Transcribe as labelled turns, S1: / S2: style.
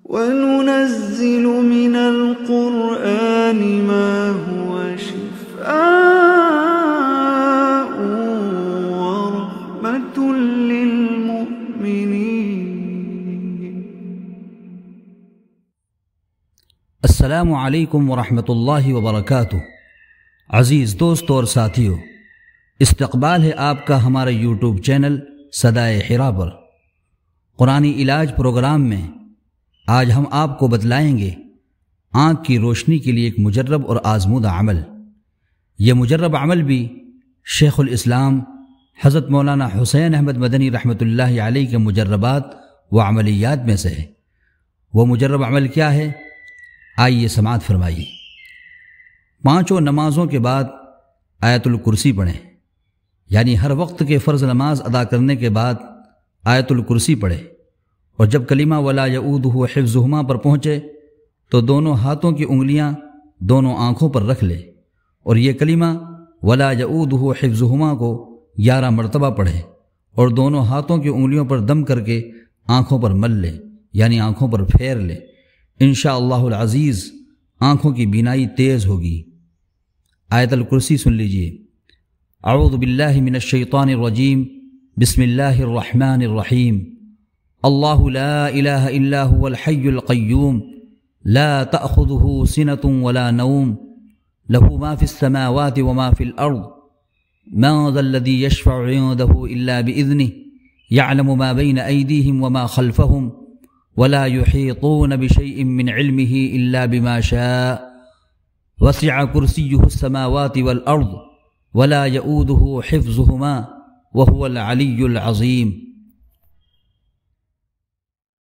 S1: وَنُنَزِّلُ مِنَ الْقُرْآنِ مَا هُوَ شِفَاءٌ وَرَحْمَةٌ لِّلْمُؤْمِنِينَ۔
S2: السلام علیکم ورحمۃ اللہ وبرکاتہ۔ عزیز دوستوں اور ساتھیوں، استقبال ہے آپ کا ہمارے یوٹیوب چینل صدائے حرا پر۔ قرآنی علاج پروگرام میں آج ہم آپ کو بتلائیں گے آنکھ کی روشنی کے لیے ایک مجرب اور آزمودہ عمل۔ یہ مجرب عمل بھی شیخ الاسلام حضرت مولانا حسین احمد مدنی رحمۃ اللہ علیہ کے مجربات و عملیات میں سے ہے۔ وہ مجرب عمل کیا ہے؟ آئیے سماعت فرمائیے۔ 5 نمازوں کے بعد آیت الکرسی پڑھیں، یعنی ہر وقت کے فرض نماز ادا کرنے کے بعد آیت الکرسی پڑھیں، اور جب کلمہ ولا یعودہ حفظہما پر پہنچے تو دونوں ہاتھوں کی انگلیاں دونوں آنکھوں پر رکھ لے، اور یہ کلمہ ولا یعودہ حفظہما کو 11 مرتبہ پڑھے، اور دونوں ہاتھوں کی انگلیوں پر دم کر کے آنکھوں پر مل لے، یعنی آنکھوں پر پھیر لے۔ انشاءاللہ العزیز آنکھوں کی بینائی تیز ہوگی۔ آیت الکرسی سن لیجئے۔ اعوذ باللہ من الشیطان الرجیم، بسم اللہ الرحمن الرحیم۔ اللہ لا الہ الا هو الحی القیوم لا تأخذہ سنة ولا نوم له ما في السماوات وما في الأرض من ذا الذي يشفع عنده إلا بإذنه يعلم ما بين أيديهم وما خلفهم ولا يحيطون بشيء من علمه إلا بما شاء وسع كرسيه السماوات والأرض ولا يؤوده حفظهما وهو العلي العظيم۔